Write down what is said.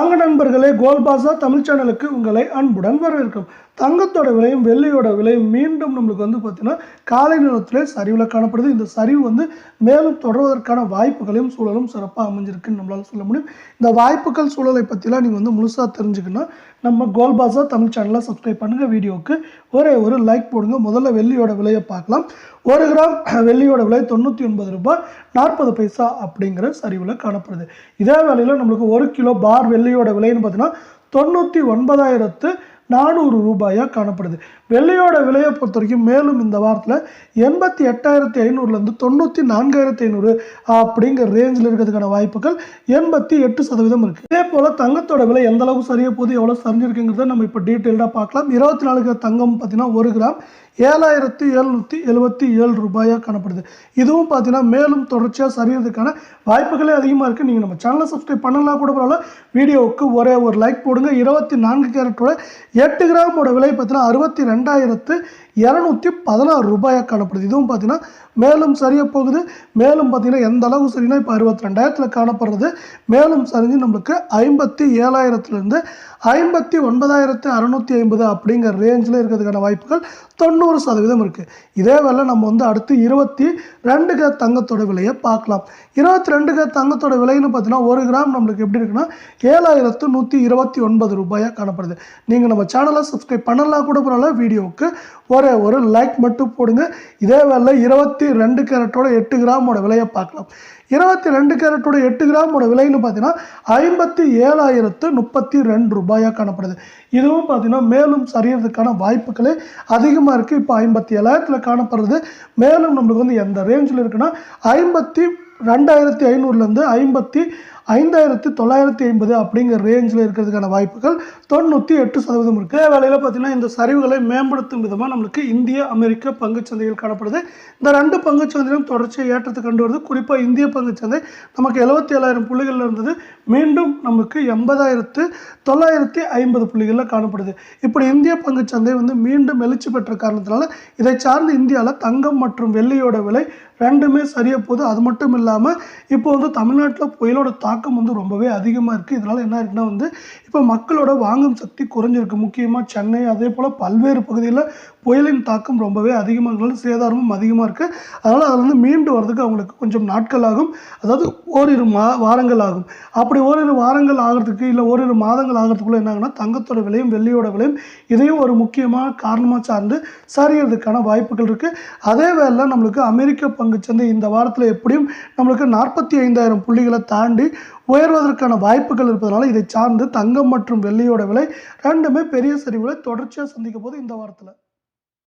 வாங்க நண்பர்களே, கோல்ட் பாஸா தமிழ் சேனலுக்கு உங்களை அன்புடன் வரவேற்கிறோம். தங்கத்தோட விலையும் வெள்ளியோட விலையும் மீண்டும் நம்மளுக்கு பார்த்தீங்கன்னா காலை நேரத்திலே சரிவில் காணப்படுது. இந்த சரிவு மேலும் தொடர்வதற்கான வாய்ப்புகளையும் சூழலும் சிறப்பாக அமைஞ்சிருக்குன்னு நம்மளால் சொல்ல முடியும். இந்த வாய்ப்புகள் சூழலை பற்றிலாம் நீங்கள் முழுசாக தெரிஞ்சுக்கணும். நம்ம கோல்ட் பாஸா தமிழ் சேனலை சப்ஸ்கிரைப் பண்ணுங்கள். வீடியோவுக்கு ஒரே ஒரு லைக் போடுங்க. முதல்ல வெள்ளியோட விலையை பார்க்கலாம். 1 கிராம் வெள்ளியோட விலை 99 ரூபாய் 40 பைசா அப்படிங்கிற சரிவில் காணப்படுது. இதே வேளையில் நம்மளுக்கு 1 கிலோ பார் வெள்ளியோட விலைன்னு பார்த்தீங்கன்னா 99,400 ரூபாயாக காணப்படுது. வெள்ளியோட விலையை பொறுத்த வரைக்கும் மேலும் இந்த வாரத்தில் 88,500லேருந்து 94,500 அப்படிங்கிற ரேஞ்சில் இருக்கிறதுக்கான வாய்ப்புகள் 88% இருக்குது. இதே போல் தங்கத்தோட விலை எந்த அளவுக்கு சரிய போது எவ்வளோ சரிஞ்சிருக்குங்கிறத நம்ம இப்போ டீட்டெயில்டாக பார்க்கலாம். 24 தங்கம் பார்த்தீங்கன்னா 1 கிராம் 7,777 ரூபாயாக காணப்படுது. இதுவும் பார்த்தீங்கன்னா மேலும் தொடர்ச்சியாக சரியறதுக்கான வாய்ப்புகளே அதிகமாக இருக்குது. நீங்கள் நம்ம சேனலை சப்ஸ்கிரைப் பண்ணலாம் கூட பரவாயில்ல. வீடியோவுக்கு ஒரே ஒரு லைக் போடுங்க. 24 கேரட்டோட 8 கிராமோட விலை பார்த்தீங்கன்னா 62,216 ரூபாயாக காணப்படுது. இதுவும் பார்த்தீங்கன்னா மேலும் சரிய போகுது. மேலும் பார்த்தீங்கன்னா எந்த அளவு சரினா இப்போ 62,000 காணப்படுறது மேலும் சரிஞ்சு நம்மளுக்கு 57,000லேருந்து 59,650 அப்படிங்கிற ரேஞ்சில் இருக்கிறதுக்கான வாய்ப்புகள் 90% இருக்குது. இதே வேலை நம்ம அடுத்து 22 கிராம் தங்கத்தோட விலையை பார்க்கலாம். 22 கிராம் தங்கத்தோட விலைன்னு பார்த்தீங்கன்னா 1 கிராம் நம்மளுக்கு எப்படி இருக்குன்னா 7,129 ரூபாயாக காணப்படுது. நீங்கள் நம்ம சேனலை சப்ஸ்கிரைப் பண்ணலாம் கூட பரவாயில்ல. வீடியோவுக்கு ஒரே ஒரு லைக் மட்டும் போடுங்க. இதே வேலை 22 கேரட்டோட 8 கிராமோட விலையை பார்க்கலாம். 22 கேரட்டோட 8 கிராமோட விலைன்னு பார்த்தீங்கன்னா 57,032 ரூபாயாக காணப்படுது. இதுவும் பார்த்தீங்கன்னா மேலும் சரியறதுக்கான வாய்ப்புகளே அதிகமாக இருக்குது. இப்போ 57,000 காணப்படுறது மேலும் நம்மளுக்கு எந்த ரேஞ்சில் இருக்குன்னா 52,500லேருந்து 55,950 அப்படிங்கிற ரேஞ்சில் இருக்கிறதுக்கான வாய்ப்புகள் 98% இருக்குது. வேலையில் பார்த்தீங்கன்னா இந்த சரிவுகளை மேம்படுத்தும் விதமாக நம்மளுக்கு இந்திய அமெரிக்க பங்குச்சந்தைகள் காணப்படுது. இந்த 2 பங்குச்சந்தையிலும் தொடர்ச்சியாக ஏற்றத்தை கண்டு வருது. குறிப்பாக இந்திய பங்குச்சந்தை நமக்கு 77,000 புள்ளிகளில் இருந்தது. மீண்டும் நமக்கு 80,950 புள்ளிகளில் காணப்படுது. இப்படி இந்திய பங்குச்சந்தை மீண்டும் எழுச்சி பெற்ற காரணத்தினால இதை சார்ந்து இந்தியாவில் தங்கம் மற்றும் வெள்ளியோட விலை ரெண்டுமே சரியாக போகுது. அது மட்டும் இல்லாமல் இப்போ தமிழ்நாட்டில் புயலோட தாக்கம் ரொம்பவே அதிகமாக இருக்குது. இதனால் என்ன இருக்குன்னா இப்போ மக்களோட வாங்கும் சக்தி குறைஞ்சிருக்கு. முக்கியமாக சென்னை அதே போல் பல்வேறு பகுதியில் புயலின் தாக்கம் ரொம்பவே அதிகமாக இருந்தாலும் சேதாரமும் அதிகமாக இருக்குது. அதனால் அதில் மீண்டு வரதுக்கு அவங்களுக்கு கொஞ்சம் நாட்கள் ஆகும். அதாவது ஓரிரு வாரங்கள் ஆகும். அப்படி ஓரிரு வாரங்கள் ஆகிறதுக்கு இல்லை ஓரிரு மாதங்கள் ஆகிறதுக்குள்ளே என்னாகுன்னா தங்கத்தோட விலையும் வெள்ளியோட விலையும் இதையும் ஒரு முக்கியமான காரணமாக சார்ந்து சரியறதுக்கான வாய்ப்புகள் இருக்குது. அதே வேளை நம்மளுக்கு அமெரிக்க பங்குச்சந்தை இந்த வாரத்தில் எப்படியும் நம்மளுக்கு 45,000 புள்ளிகளை தாண்டி உயர்வதற்கான வாய்ப்புகள் இருப்பதனால இதை சார்ந்து தங்கம் மற்றும் வெள்ளியோட விலை ரெண்டுமே பெரிய சரிவுகளை தொடர்ச்சியாக சந்திக்க போது இந்த வாரத்தில்